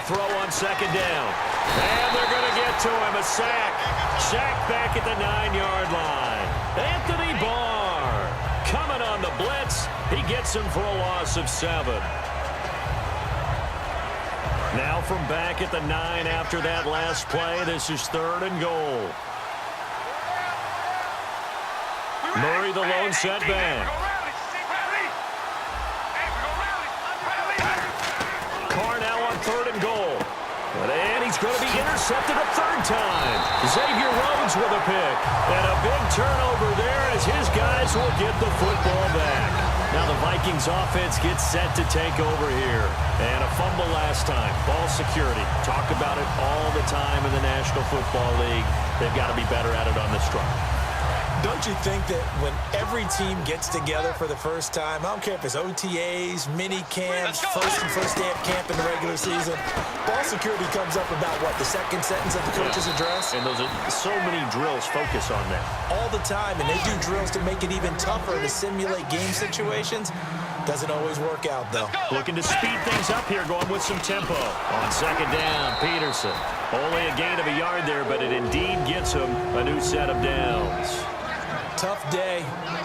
throw on second down. And they're going to get to him. A sack. Sack back at the 9-yard line. Anthony Barr coming on the blitz. He gets him for a loss of 7. Now from back at the 9 after that last play, this is 3rd and goal. Murray the lone setback. Carr now on 3rd and goal. And he's going to be intercepted a 3rd time. Xavier Rhodes with a pick. And a big turnover there as his guys will get the football back. Now the Vikings offense gets set to take over here. And a fumble last time. Ball security. Talk about it all the time in the National Football League. They've got to be better at it on this drive. Don't you think that when every team gets together for the first time, I don't care if it's OTAs, mini camps, first day of camp in the regular season, ball security comes up about, what, the second sentence of the coach's address? And those are so many drills focus on that. All the time, and they do drills to make it even tougher to simulate game situations. Doesn't always work out, though. Looking to speed things up here, going with some tempo. On second down, Peterson. Only a gain of a yard there, but it indeed gets him a new set of downs. Tough day,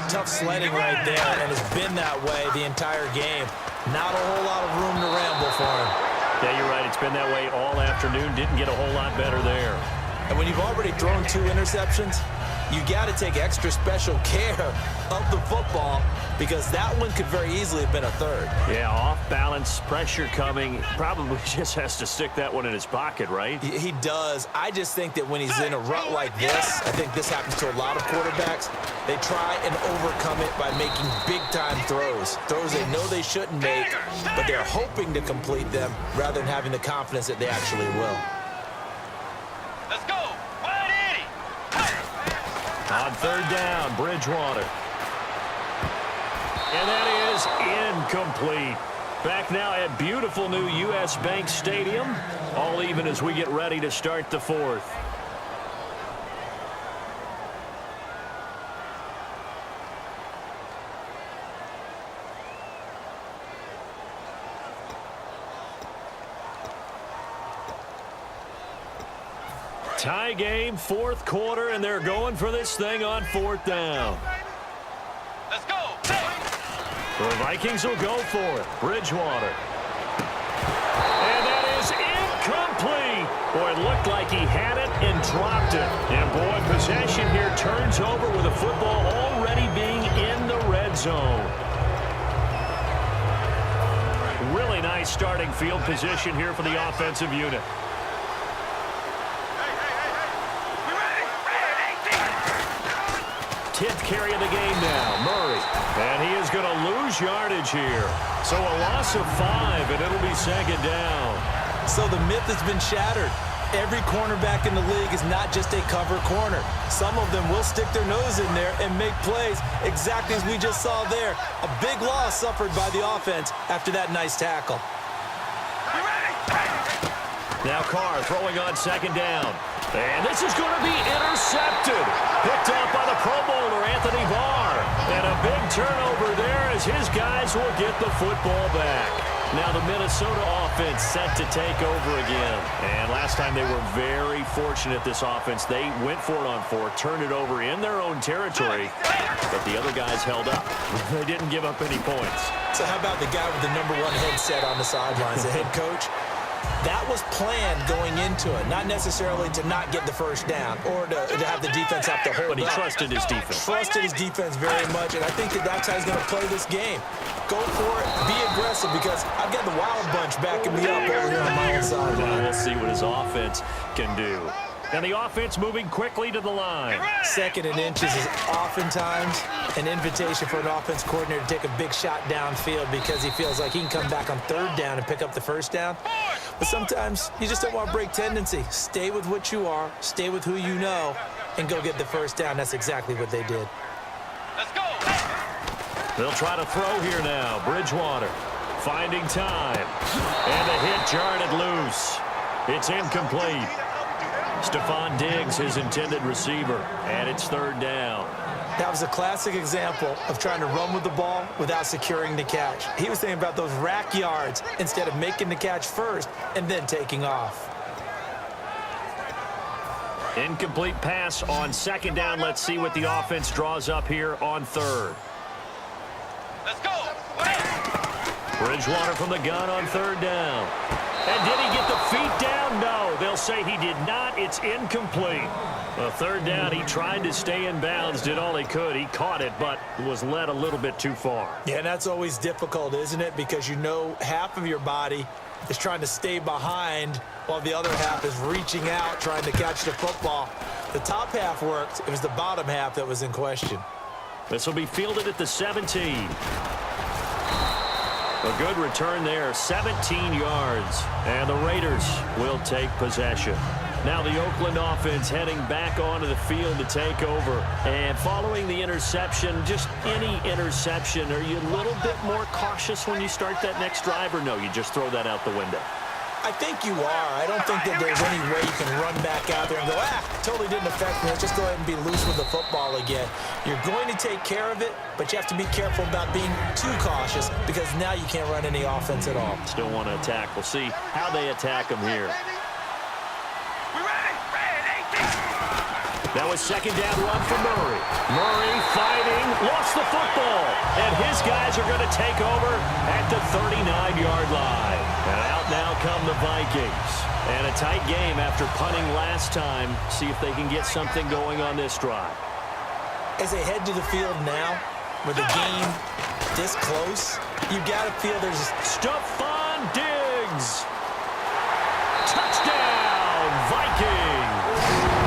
tough sledding right there, and it's been that way the entire game. Not a whole lot of room to ramble for him. Yeah, you're right. It's been that way all afternoon. Didn't get a whole lot better there. And when you've already thrown 2 interceptions, you got to take extra special care of the football because that one could very easily have been a 3rd. Yeah, off balance, pressure coming. Probably just has to stick that one in his pocket, right? He does. I just think that when he's in a rut like this, I think this happens to a lot of quarterbacks, they try and overcome it by making big-time throws. Throws they know they shouldn't make, but they're hoping to complete them rather than having the confidence that they actually will. Let's go. On 3rd down, Bridgewater. And that is incomplete. Back now at beautiful new U.S. Bank Stadium. All even as we get ready to start the 4th. Tie game, 4th quarter, and they're going for this thing on 4th down. Let's go. The Vikings will go for it. Bridgewater. And that is incomplete. Boy, it looked like he had it and dropped it. And boy, possession here turns over with the football already being in the red zone. Really nice starting field position here for the offensive unit. 10th carry of the game now, Murray. And he is going to lose yardage here. So a loss of 5, and it'll be 2nd down. So the myth has been shattered. Every cornerback in the league is not just a cover corner. Some of them will stick their nose in there and make plays exactly as we just saw there. A big loss suffered by the offense after that nice tackle. Now Carr throwing on 2nd down. And this is going to be intercepted. Picked up by the Pro Bowler, Anthony Barr. And a big turnover there as his guys will get the football back. Now the Minnesota offense set to take over again. And last time they were very fortunate, this offense. They went for it on 4th, turned it over in their own territory. But the other guys held up. They didn't give up any points. So how about the guy with the #1 headset on the sidelines, the head coach? That was planned going into it, not necessarily to not get the first down or to have the defense have to hold But he up. trusted his defense. Trusted his defense very much, and I think that's how he's going to play this game. Go for it, be aggressive, because I've got the Wild Bunch backing me up over here on my own sideline. We'll see what his offense can do. And the offense moving quickly to the line. 2nd and inches is oftentimes an invitation for an offense coordinator to take a big shot downfield because he feels like he can come back on 3rd down and pick up the first down. But sometimes you just don't want to break tendency. Stay with what you are, stay with who you know, and go get the first down. That's exactly what they did. Let's go. They'll try to throw here now. Bridgewater finding time. And the hit jarred it loose. It's incomplete. Stephon Diggs, his intended receiver, and it's 3rd down. That was a classic example of trying to run with the ball without securing the catch. He was thinking about those rack yards instead of making the catch first and then taking off. Incomplete pass on second down. Let's see what the offense draws up here on third. Let's go. Bridgewater from the gun on third down. And did he get the feet down? No, they'll say he did not. It's incomplete. Third down, he tried to stay in bounds, did all he could. He caught it, but was led a little bit too far. Yeah, and that's always difficult, isn't it? Because you know half of your body is trying to stay behind while the other half is reaching out, trying to catch the football. The top half worked. It was the bottom half that was in question. This will be fielded at the 17. A good return there, 17 yards. And the Raiders will take possession. Now the Oakland offense heading back onto the field to take over. And following the interception, just any interception, are you a little bit more cautious when you start that next drive, or no, you just throw that out the window? I think you are. I don't think that there's any way you can run back out there and go, totally didn't affect me. Let's just go ahead and be loose with the football again. You're going to take care of it, but you have to be careful about being too cautious because now you can't run any offense at all. Still want to attack. We'll see how they attack them here. That was second down run for Murray. Murray fighting, lost the football. And his guys are going to take over at the 39-yard line. And out now come the Vikings. And a tight game after punting last time. See if they can get something going on this drive. As they head to the field now, with the game this close, you've got to feel there's Stephon Diggs. Touchdown, Vikings.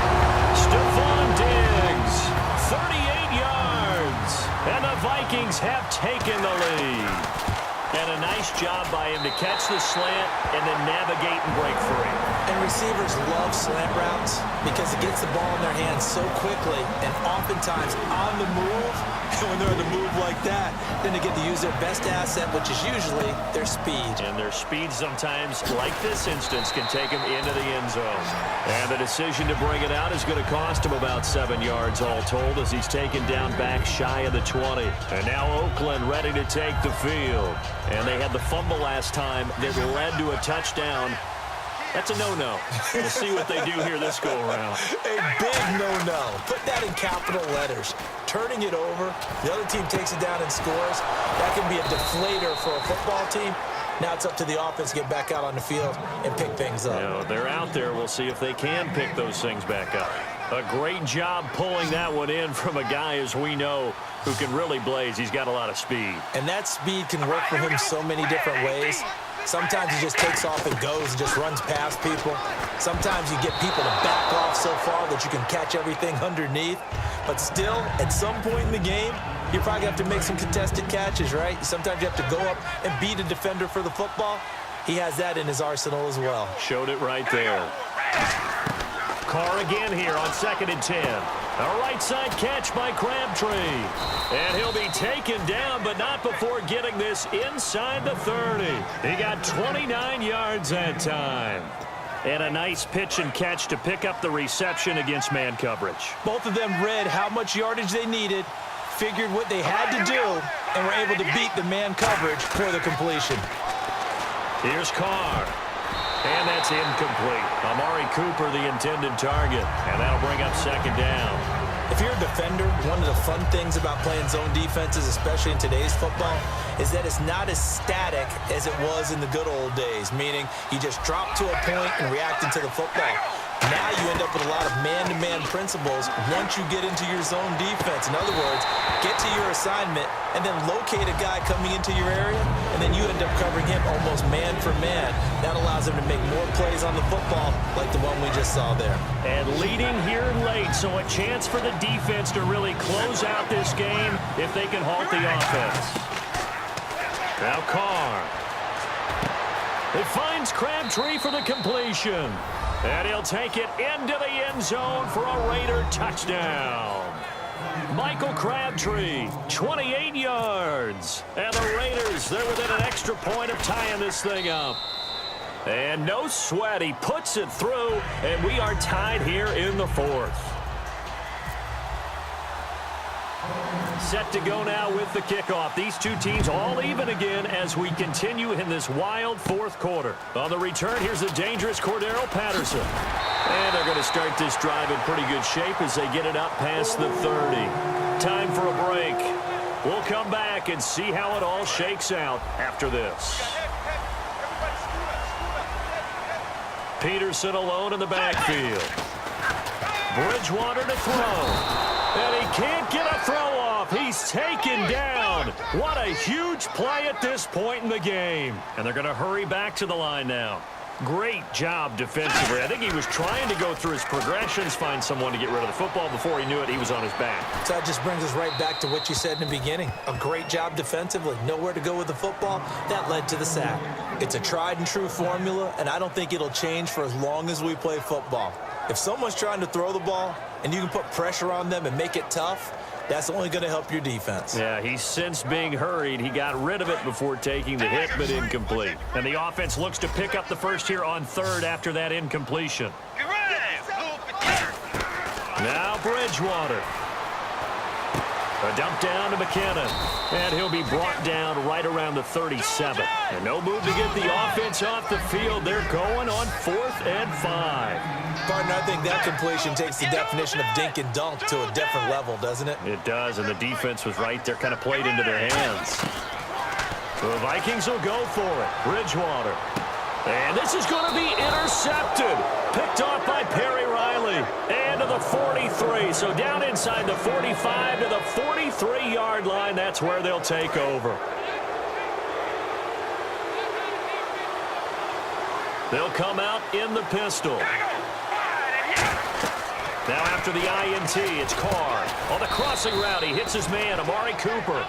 Stephon Diggs, 38 yards. And the Vikings have taken the lead. And a nice job by him to catch the slant and then navigate and break free. And receivers love slant routes because it gets the ball in their hands so quickly and oftentimes on the move. And when they're on the move like that, then they get to use their best asset, which is usually their speed. And their speed sometimes, like this instance, can take them into the end zone. And the decision to bring it out is going to cost him about 7 yards all told as he's taken down back shy of the 20. And now Oakland ready to take the field. And they had the fumble last time that led to a touchdown. That's a no-no. We'll see what they do here this go-around. A big no-no. Put that in capital letters. Turning it over, the other team takes it down and scores. That can be a deflator for a football team. Now it's up to the offense to get back out on the field and pick things up. You know, they're out there. We'll see if they can pick those things back up. A great job pulling that one in from a guy, as we know, who can really blaze. He's got a lot of speed. And that speed can work for him so many different ways. Sometimes he just takes off and goes and just runs past people. Sometimes you get people to back off so far that you can catch everything underneath. But still, at some point in the game, you probably have to make some contested catches, right? Sometimes you have to go up and beat a defender for the football. He has that in his arsenal as well. Showed it right there. Carr again here on 2nd and 10. A right side catch by Crabtree. And he'll be taken down, but not before getting this inside the 30. He got 29 yards that time. And a nice pitch and catch to pick up the reception against man coverage. Both of them read how much yardage they needed, figured what they had to do, and were able to beat the man coverage for the completion. Here's Carr. And that's incomplete. Amari Cooper, the intended target. And that'll bring up second down. If you're a defender, one of the fun things about playing zone defenses, especially in today's football, is that it's not as static as it was in the good old days, meaning you just drop to a point and react into the football. Now you end up with a lot of man-to-man principles once you get into your zone defense. In other words, get to your assignment and then locate a guy coming into your area, and then you end up covering him almost man for man. That allows him to make more plays on the football like the one we just saw there. And leading here late, so a chance for the defense to really close out this game if they can halt the offense. Now Carr. It finds Crabtree for the completion. And he'll take it into the end zone for a Raider touchdown. Michael Crabtree, 28 yards. And the Raiders, they're within an extra point of tying this thing up. And no sweat, he puts it through, and we are tied here in the 4th. set to go now with the kickoff. These two teams all even again as we continue in this wild fourth quarter. On the return, here's the dangerous Cordero Patterson. And they're going to start this drive in pretty good shape as they get it up past the 30. Time for a break. We'll come back and see how it all shakes out after this. Peterson alone in the backfield. Bridgewater to throw. And he can't get a throw off. He's taken down. What a huge play at this point in the game. And they're going to hurry back to the line now. Great job defensively. I think he was trying to go through his progressions, find someone to get rid of the football. Before he knew it, he was on his back. So that just brings us right back to what you said in the beginning. A great job defensively. Nowhere to go with the football. That led to the sack. It's a tried and true formula, and I don't think it'll change for as long as we play football. If someone's trying to throw the ball and you can put pressure on them and make it tough, that's only going to help your defense. Yeah, he's since being hurried. He got rid of it before taking the hit, but incomplete. And the offense looks to pick up the first here on third after that incompletion. Now Bridgewater. A dump down to McKinnon. And he'll be brought down right around the 37. And no move to get the offense off the field. They're going on 4th and 5. Partner, I think that completion takes the definition of dink and dunk to a different level, doesn't it? It does, and the defense was right there, kind of played into their hands. The Vikings will go for it. Bridgewater. And this is going to be intercepted. Picked off by Perry Riley. And to the 43. So down inside the 45 to the 43-yard line. That's where they'll take over. They'll come out in the pistol. Now after the INT, it's Carr. On the crossing route, he hits his man, Amari Cooper.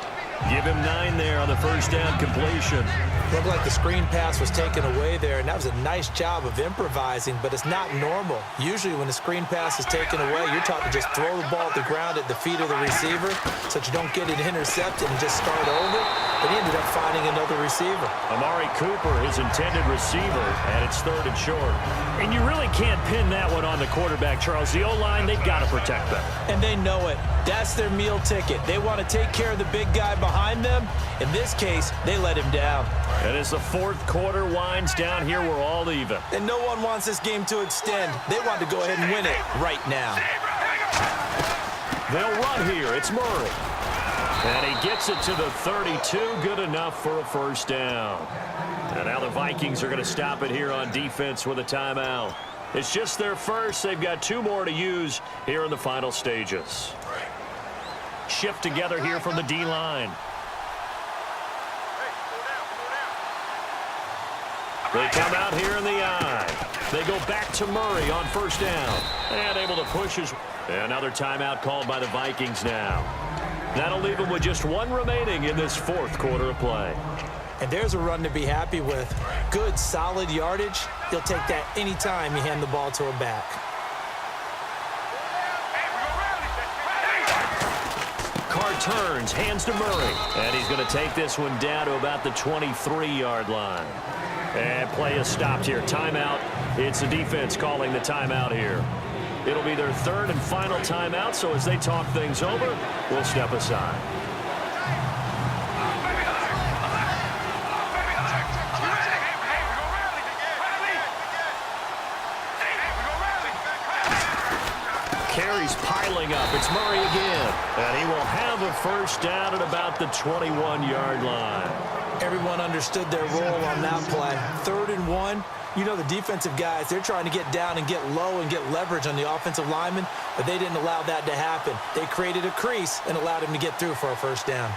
Give him 9 there on the first down completion. Looked like the screen pass was taken away there, and that was a nice job of improvising, but it's not normal. Usually when the screen pass is taken away, you're taught to just throw the ball at the ground at the feet of the receiver so that you don't get it intercepted and just start over. But he ended up finding another receiver. Amari Cooper, his intended receiver, and it's 3rd and short. And you really can't pin that one on the quarterback, Charles. The O-line, they've got to protect them. And they know it. That's their meal ticket. They want to take care of the big guy behind them. In this case, they let him down. And as the 4th quarter winds down here, we're all even. And no one wants this game to extend. They want to go ahead and win it right now. They'll run here. It's Murray. And he gets it to the 32. Good enough for a first down. And now the Vikings are going to stop it here on defense with a timeout. It's just their first. They've got 2 more to use here in the final stages. Shift together here from the D-line. They come out here in the I. They go back to Murray on first down. And able to push his... Another timeout called by the Vikings now. That'll leave them with just 1 remaining in this 4th quarter of play. And there's a run to be happy with. Good, solid yardage. He'll take that anytime you hand the ball to a back. Carr turns, hands to Murray. And he's going to take this one down to about the 23-yard line. And play is stopped here. Timeout. It's the defense calling the timeout here. It'll be their 3rd and final timeout, so as they talk things over, we'll step aside. Carries piling up. It's Murray again. And he will have a first down at about the 21-yard line. Everyone understood their role on that play. 3rd and 1. You know, the defensive guys, they're trying to get down and get low and get leverage on the offensive lineman, but they didn't allow that to happen. They created a crease and allowed him to get through for a first down.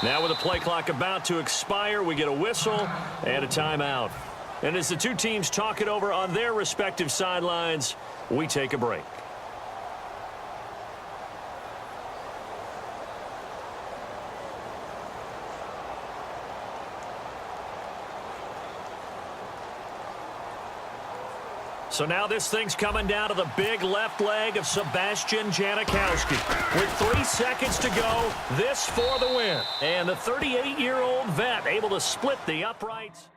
Now with the play clock about to expire, we get a whistle and a timeout. And as the two teams talk it over on their respective sidelines, we take a break. So now this thing's coming down to the big left leg of Sebastian Janikowski. With 3 seconds to go, this for the win. And the 38-year-old vet able to split the uprights.